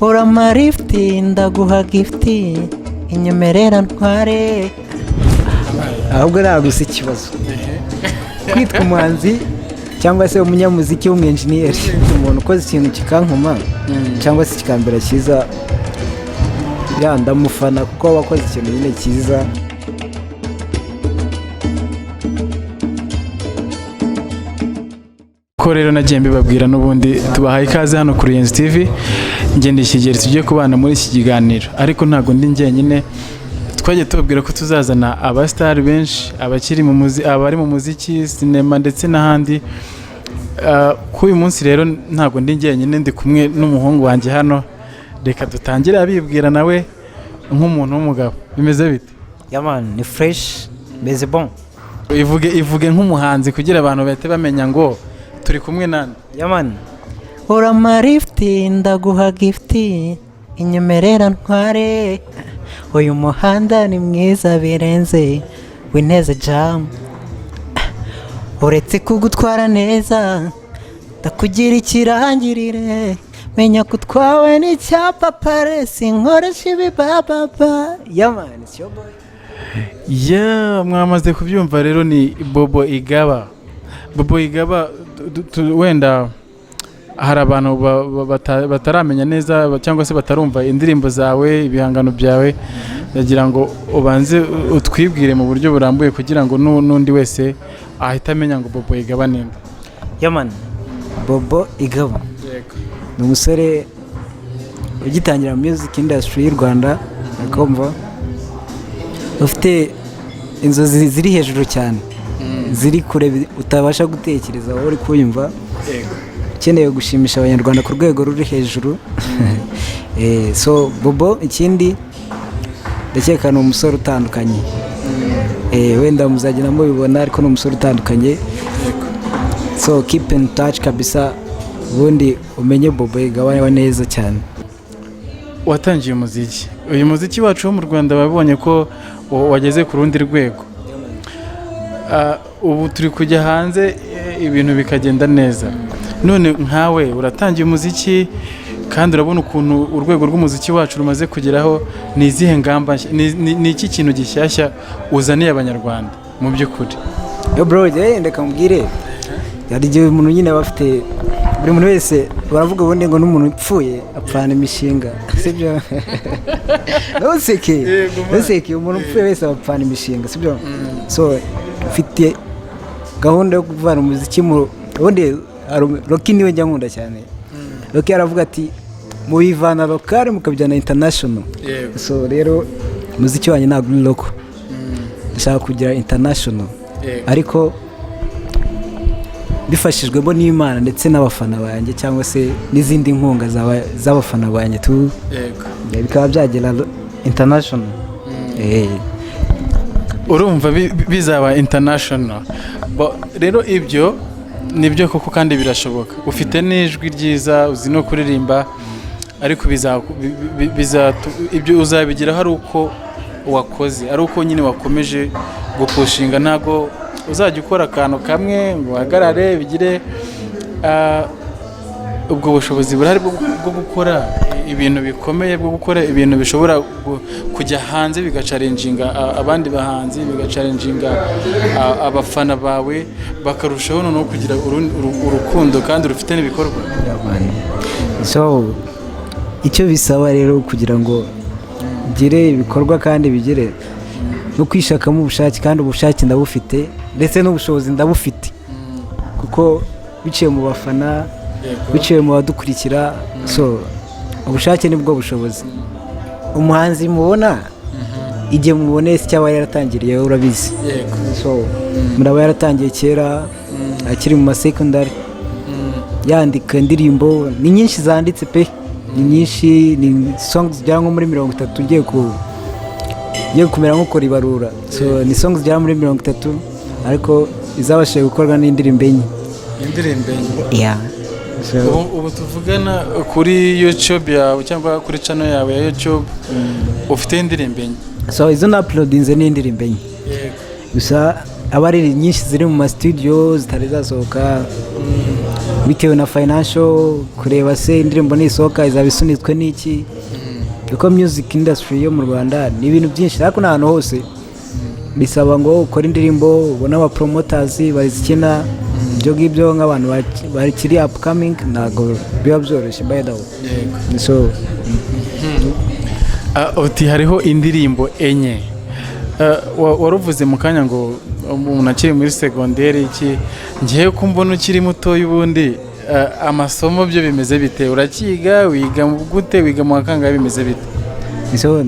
urama lifti ndaguha gifti inyemerera ntware. Ahubwo nagusa ikibazo kwitwa umuhanzi cyangwa se umunyamuziki w'umunjeniyeri, umuntu ukoze ikintu kikankoma cyangwa se kikambera cyiza ndamufana kuko wakoze ikintu nyine cyiza. Ko rero nagiye mbibabwira n'ubundi tubahaye ikaze hano kuri URUYENZI TV. Ngende Kigeri tugiye kubana muri iki kiganiro, ariko ntago ndi njyenyine. Twagiye tubabwira ko tuzazana abastar benshi, abari mu muziki, sinema ndetse n'ahandi. Ku uyu munsi rero ntago ndi njyenyine, ndi kumwe n'umuhungu wanjye hano. Reka dutangire abibwira nawe nk'umuntu w'umugabo. Bimeze bite? Yaman ni fresh, beze bon. Ivuge nk'umuhanzi kugira abantu bahite bamenya ngo turi kumwe nande. Yaman urama lifti ndaguha gifti inyemerera ntware. Uyu muhanda ni mwiza birenze w'inteze jam, uretse kugutwara neza ndakugira ikirangirire, menya kutwawe n'icyapa pare sinkoresha ibibababa. Yaman it's your boy. Mwamaze kubyumva rero, ni Bobo Igaba. Bobo Igaba, wenda hari abantu bataramenya neza cyangwa se batarumva indirimbo zawe, ibihangano byawe. Ndagira ngo ubanze utwibwire mu buryo burambuye kugira ngo n'undi wese ahita amenya ngo Bobo Igaba ninde. Yaman Bobo Igaba ni umusore ugitangira music industry y'u Rwanda, akumva ufite inzozi ziri hejuru cyane, ziri kure utabasha gutekereza wowe uri kuyumva, ukeneye gushimisha abanyarwanda ku rwego ruri hejuru. So Bobo ikindi ndakeka ni umusore utandukanye, wenda muzagenda mubibona, ariko ni umusore utandukanye. So keep in touch kabisa, ubundi umenye Bobo Igaba neza cyane. Watangiye umuziki, uyu muziki wacu wo mu Rwanda babonye ko wageze ku rundi rwego. Ubu turi kujya hanze ibintu bikagenda neza. None nkawe uratangiye umuziki kandi urabona ukuntu urwego rw'umuziki wacu rumaze kugeraho. Ni izihe ngamba, ni iki kintu gishyashya uzaniye abanyarwanda mu by'ukuri? Yo bro, ndeka mbwire, yari igihe umuntu nyine bafite, buri muntu wese baravuga ubundi ngo n'umuntu upfuye apfana imishinga, sibyo? Ntuseke umuntu upfuye wese apfana imishinga, sibyo? So ufite gahunda yo kuvana umuziki mu ubundi. Roki niwe njya nkunda cyane. Roki aravuga ati mubivana local mukabijyana international. So rero umuziki wanjye ntabwo uri local, ndashaka kugira international, ariko bifashijwemo n'Imana ndetse n'abafana banjye cyangwa se n'izindi nkunga z'abafana banjye tu, bikaba byagera international. Urumva bizaba international. Rero ibyo nibyo koko kandi birashoboka. Ufite n'ijwi ryiza, uzi no kuririmba, ariko ibyo uzabigeraho ari uko wakoze, ari uko nyine wakomeje gupushinga. Ntago uzajya ukora akantu kamwe ngo uhagarare bigire. Ubwo bushobozi burahari bwo gukora ibintu bikomeye, bwo gukora ibintu bishobora kujya hanze bigacarenjinga abandi bahanzi, bigacarenjinga abafana bawe, bakarushaho no kugira urukundo kandi rufite n'ibikorwa. So icyo bisaba rero kugira ngo gire ibikorwa kandi bigire no kwishakamo ubushake, kandi ubushake ndabufite ndetse n'ubushobozi ndabufite, kuko biciye mu bafana, biciye mu badukurikira. So ubushake nibwo bushobozi. Umuhanzi mubona igihe mubone cyaba yaratangiriye urabizi. So muraba yaratangiye kera akiri mu secondary, yandika indirimbo ni nyinshi zanditse pe, ni nyinshi, ni songs zigera nko muri 30 ngiye kumera nko kora ibarura. So ni songs zigera muri 30, ariko izabashije gukorwa n'indirimbo enye. Ubu tuvugana kuri YouTube yawe cyangwa kuri channel yawe ya YouTube, ufite indirimbo enye. So izo na uploadinze n'indirimbo enye. Gusa abari nyinshi ziri mu studio zitari zasohoka, bitewe na financial, kureba se indirimbo nisohoka izaba isunitswe n'iki, kuko music industry yo mu Rwanda ni ibintu byinshi, ariko n'ahantu hose bisaba ngo ukore indirimbo, ubone aba promoters bazikina, ibyo ngibyo nk'abantu bakiri upcoming ntabwo biba byoroshye by the way. So uti hariho indirimbo enye, waruvuze mu kanya ngo umuntu akiri muri segonderi iki, ngiye ko mbona ukiri mutoya, ubundi amasomo byo bimeze bite? Urakiga, wiga gute, wiga mu kangahe, bimeze bite? so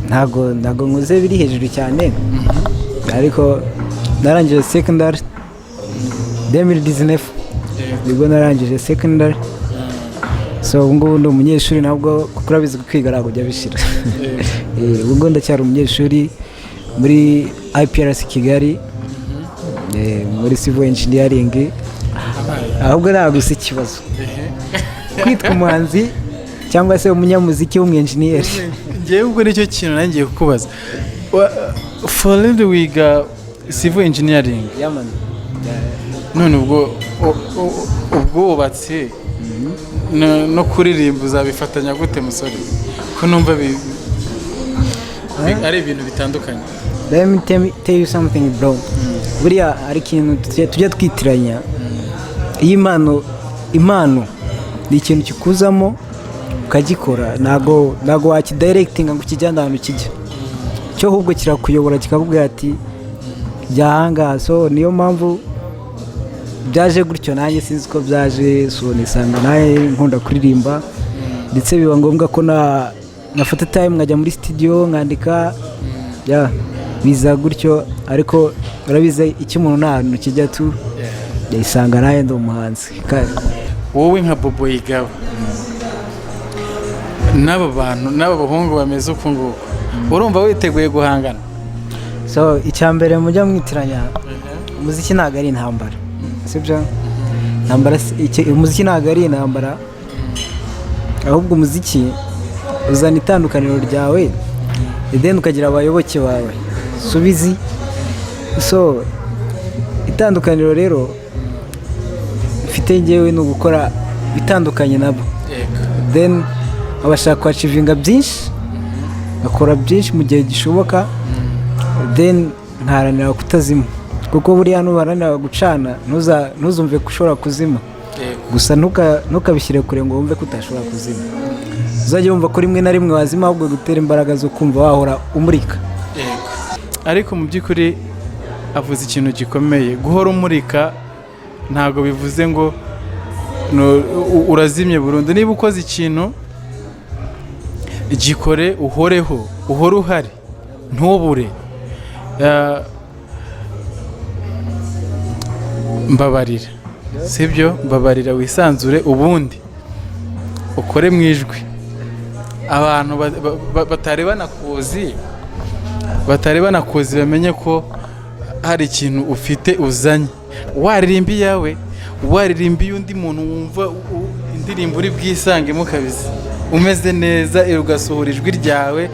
ntago nkuze biri hejuru cyane, ariko narangije secondary 2019 nibwo narangije secondary. So ubu ngubu ndi umunyeshuri, nabwo kuko urabizi kwiga ntabwo bijya bishira. Ubu ngubu ndacyari umunyeshuri muri IPRS Kigali, muri civil engineering, ahubwo ntabwo si ikibazo kwitwa umuhanzi cyangwa se umunyamuziki w'umwenjeniyeri. Ngewe ubwo nicyo kintu nangiye kukubaza, for wiga civil engineering, none ubwo wubatse no kuririmba uzabifatanya gute musore, ko numva ari ibintu bitandukanye? Let me tell you something bro, buriya ari ikintu tujya twitiranya. Iyi impano ni ikintu kikuzamo ukagikora, ntago wakidirectinga ngo ukijyane ahantu kijya, cyo ahubwo kirakuyobora kikakubwira ati jyahanga. So niyo mpamvu byaje gutyo, nanjye sinzi ko byaje, so nisanga nawe nkunda kuririmba, ndetse biba ngombwa ko nafata time nkajya muri studio nkandika, biza gutyo. Ariko urabize icyo umuntu nta hantu kijya tu yisanga nawe ndi umuhanzi. Wowe nka Bobo Igaba, n'aba bantu n'aba bahungu bameze uko nguko, urumva witeguye guhangana? So icya mbere mujya mwitiranya, umuziki ntabwo ari intambara, sibyo? Umuziki ntabwo ari intambara, ahubwo umuziki uzana itandukaniro ryawe, then ukagira abayoboke bawe, subizi. So itandukaniro rero mfite ngewe ni ugukora bitandukanye nabo, then abashaka kwacivinga byinshi, akora byinshi mu gihe gishoboka, then nkaharanira kutazima, kuko buriya nubaranira gucana ntuzumve ko ushobora kuzima, gusa ntukabishyire kure ngo wumve ko utashobora kuzima. Uzajya wumva ko rimwe na rimwe wazima, ahubwo gutera imbaraga zo kumva wahora umurika. Ariko mu by'ukuri avuze ikintu gikomeye, guhora umurika ntabwo bivuze ngo urazimye burundu. Niba ukoze ikintu gikore, uhoreho, uhore uhari, ntubure. Mbabarira, sibyo? Mbabarira, wisanzure, ubundi ukore mu ijwi, abantu batari banakuzi bamenye ko hari ikintu ufite uzanye. Waririmba iyawe, waririmba iy'undi muntu, wumva indirimbo uri bwisangemo kabisa, umeze neza, ugasohora ijwi ryawe,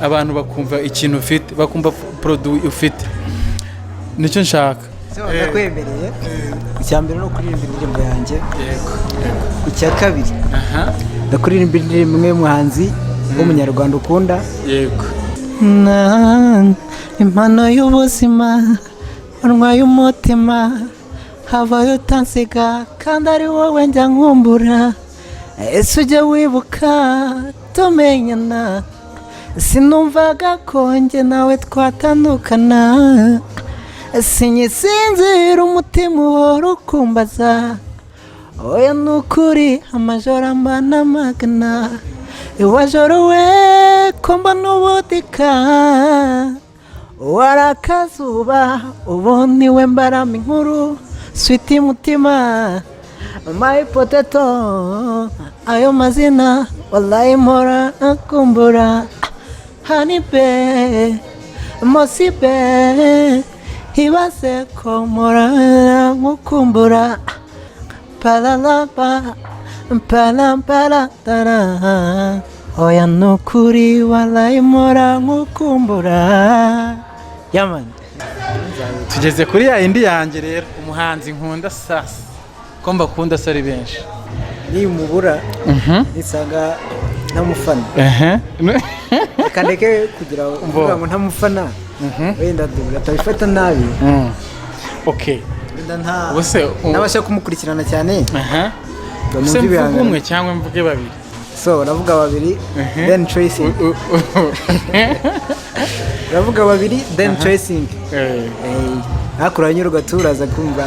abantu bakumva ikintu ufite, bakumva produit ufite. Nicyo nshaka. Ndakwemereye. Icya mbere no kuririmba indirimbo yanjye. Icya kabiri, ndakuririmba indirimbo imwe y'umuhanzi w'umunyarwanda ukunda. Yego. Impano y'ubuzima, unwa y'umutima, habayo utansiga kandi ari wowe njya nkumbura. Ese ujya wibuka tumenyana, sinumvaga ko njye nawe twatandukana, sinyisinzira umutima uhora ukumbaza. Oya nukuri amajoro ambana magana, iwajoro we ko mbona ubudika, warakazuba ubundi we mbarama inkuru, sweet mutima, my potato, ayo mazina wallahi mpora akumbura. Honey be, mosi be, ibaze ko mpora nkukumbura. Palalapa, palampalatara, oya nukuri wallahi mpora nkukumbura. Yaman, tugeze kuri ya indi yanjye rero, umuhanzi nkunda sasa. ko mbakunda se ari benshi niyo umubura nisanga ntamufana reka ndeke kugira uvuga ngo ntamufana wenda atabifata nabi okay ubuse nabasha kumukurikirana cyane ubuse mvuge umwe cyangwa mvuge babiri so navuga babiri then tracing navuga babiri then tracing hakuranye urugaturaza kumva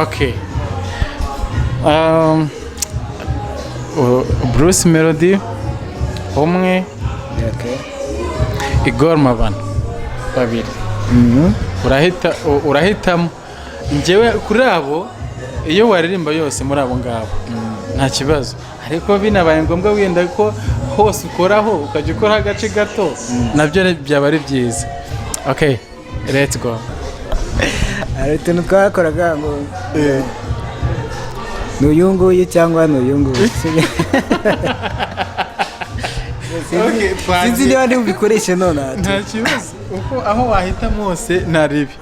okay Bruce Melody umwe Igor Mabana babiri urahitamo njyewe kuri abo iyo waririmba yose muri abo ngabo nta kibazo ariko binabaye ngombwa wenda ko hose ukoraho ukajya ukora agace gato nabyo byaba ari byiza okay let's go ariko twakoraga ngo nuyunguye cyangwa nuyunguye sinzi niba ntibikoreshe none nta kibazo uko aho wahitamo hose ntaribi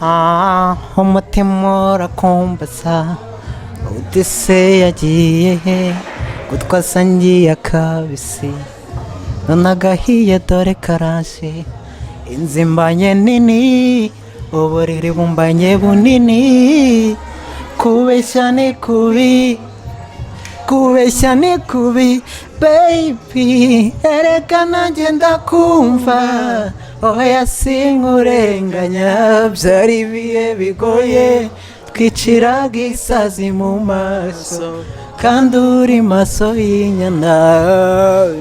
umutima urakumbaza udese yagiye he gutwasangiye akabisi none agahiye dore karaje inzu mbanye nini uburiri bumbanye bunini kubeshya ni kubi kubeshya ni kubi baby ereka nanjye ndakumva oya sinkurenganya byari ibihe bigoye twiciraga isazi mu maso kandi uri maso y'inyana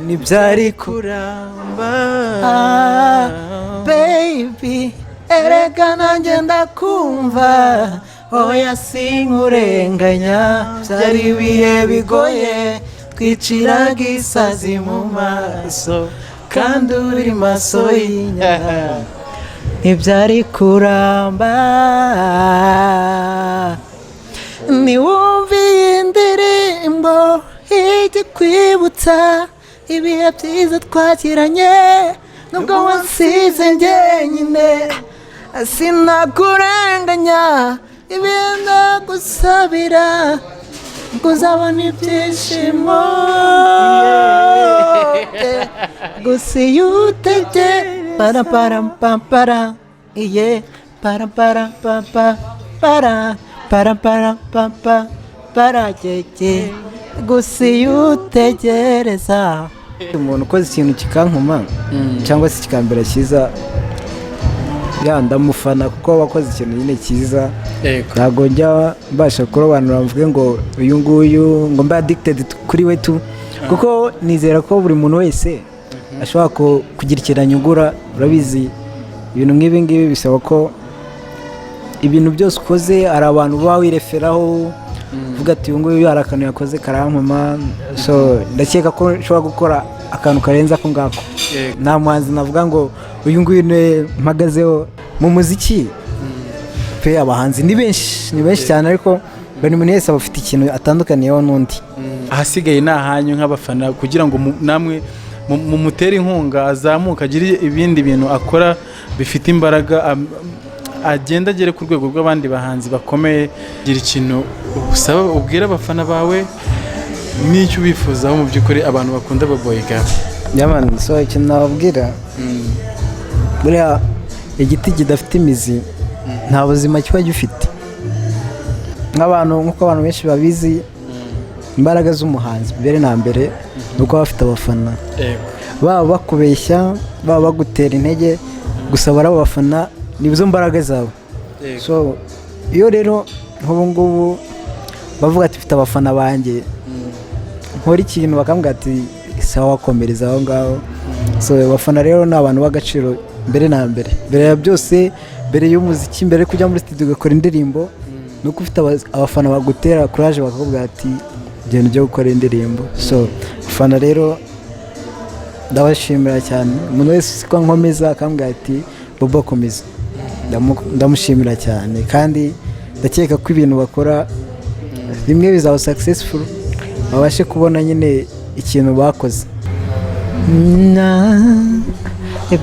ntibyari kuramba baby ereka nanjye ndakumva oya sinkurenganya byari ibihe bigoye twiciraga isazi mu maso kandi uri maso y'inyana ntibyari kuramba niwumva iyi ndirimbo ijya kwibutsa ibihe byiza twagiranye nubwo wansize njyenyine sinakurenganya ibintu gusabira ngo uzabona ibyishimo gusa iyo utege para iye para gege gusa iyo utegereza umuntu ukoze ikintu kikankuma cyangwa se kikambera cyiza ndamufana kuko wakoze ikintu nyine cyiza ntabwo njya mbasha kurobanura mvuge ngo uyu nguyu ngo mbe addicted kuri we tu kuko nizera ko buri muntu wese ashobora kugira ikintu anyugura urabizi ibintu nk'ibi ngibi bisaba ko ibintu byose ukoze hari abantu baba wireferaho uvuga ati uyu nguyu hari akantu yakoze karankoma so ndakeka ko nshobora gukora akantu karenze ako ngako nta muhanzi navuga ngo uyu nguyu mpagazeho mu muziki pe abahanzi ni benshi cyane ariko buri muntu wese aba afite ikintu atandukaniyeho n'undi ahasigaye ni ahanyu nk'abafana kugira ngo namwe mumutere inkunga azamuka agire ibindi bintu akora bifite imbaraga agenda agere ku rwego rw'abandi bahanzi bakomeye gira ikintu usaba ubwira abafana bawe n'icyo ubifuzaho mu by'ukuri abantu bakunda bobo Igaba yamani so ikintu nababwira buriya igiti kidafite imizi nta buzima kiba gifite nk'uko abantu benshi babizi imbaraga z'umuhanzi mbere na mbere ni uko bafite abafana baba bakubeshya baba bagutera intege gusa bari abafana nizo mbaraga zawe so iyo rero nk'ubu ngubu bavuga ati mfite abafana banjye nkora ikintu bakambwira ati sawa wakomereza aho ngaho so abafana rero ni abantu b'agaciro mbere na mbere mbere ya byose mbere y'umuziki mbere kujya muri studio ugakora indirimbo nuko ufite abafana bagutera courage bakakubwira ati genda ujye gukora indirimbo so abafana rero ndabashimira cyane umuntu wese uzi ko nkomeza akambwira ati bobo komeza ndamushimira cyane kandi ndakeka ko ibintu bakora bimwe bizaba successful babashe kubona nyine ikintu bakoze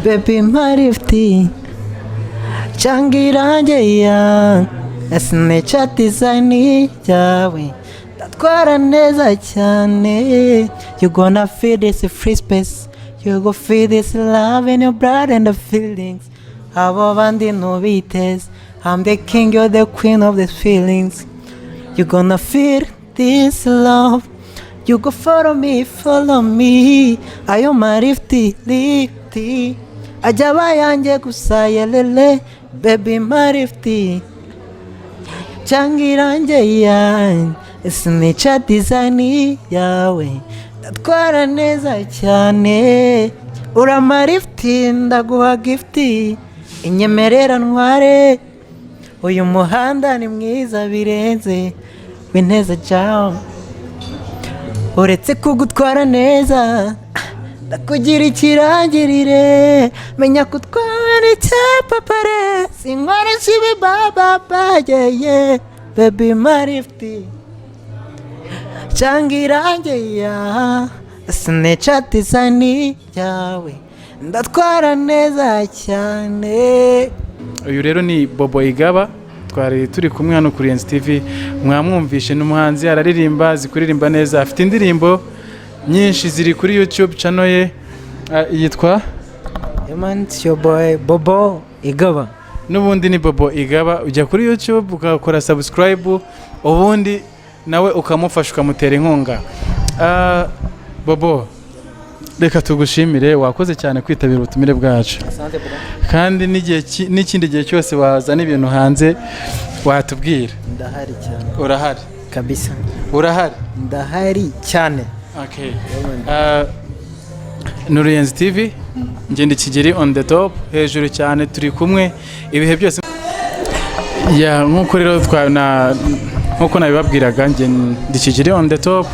baby marifti changirange ya signature design yawe ndatwara neza cyane. You gonna feel this free space, you go feel this love in your blood and the feelings. Abo bandi ntubiteze, I'm the king, you're the queen of these feelings. You gonna feel this love, you go follow me. Ayo marifti lifti ajaba yanjye gusa yelele baby marifti changiranjye yanjye signature design yawe ndatwara neza cyane. Uramarifti ndaguha gifti inyemerera ntware. Uyu muhanda ni mwiza birenze bineza jawe. Uretse kugutwara neza ndakugira ikirangirire. Menya kutwara icyapapare sinkora shibi baba yeah. Baby marifti changiranjye ya signature design yawe ndatwara neza cyane. Uyu rero ni Bobo Igaba, twari turi kumwe hano kuri URUYENZI TV. Mwamwumvishe n'umuhanzi, araririmba, zikuririmba neza, afite indirimbo nyinshi ziri kuri YouTube channel ye, yitwa Your boy Bobo Igaba. N'ubundi ni Bobo Igaba. Ujya kuri YouTube ugakora subscribe, ubundi nawe ukamufasha ukamutera inkunga. Bobo, reka tugushimire, wakoze cyane kwitabira ubutumire bwacu. Kandi n'ikindi gihe cyose wazana ibintu hanze watubwira. Ndahari cyane. Urahari Kabisa. Urahari? Ndahari cyane. Okay. URUYENZI TV, ngende Kigeri on the top, hejuru cyane, turi kumwe ibihe byose. Ya nkuko rero nkuko nabibabwiraga, ngende Kigeri on the top,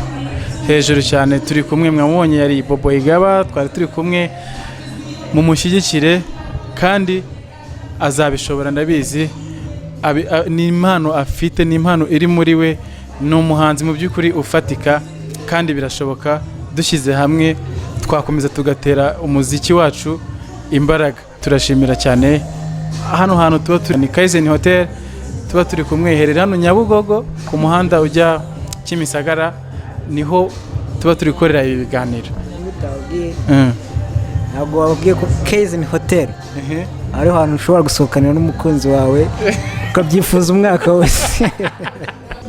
hejuru cyane, turi kumwe. Mwamubonye yari Bobo Igaba, twari turi kumwe. Mumushyigikire kandi azabishobora, ndabizi. Ni impano afite, ni impano iri muri we. Ni umuhanzi mu by'ukuri ufatika kandi birashoboka. Dushyize hamwe twakomeza tugatera umuziki wacu imbaraga. Turashimira cyane. Hano hantu tuba turi ni Kaizen Hotel, tuba turi kumwiherera hano Nyabugogo ku muhanda ujya Kimisagara, niho tuba turi korera ibi biganiro. Ntabwo wabwiye ko Kaizen Hotel ari ahantu ushobora gusohokanira n'umukunzi wawe ukabyifuza umwaka wose.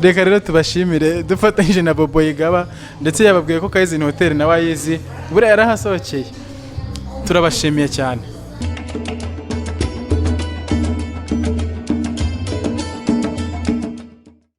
Reka rero tubashimire, dufatanyije na Bobo Igaba, ndetse yababwiye ko Kaizen Hotel nawe ayizi, buriya yarahasohokeye. Turabashimiye cyane.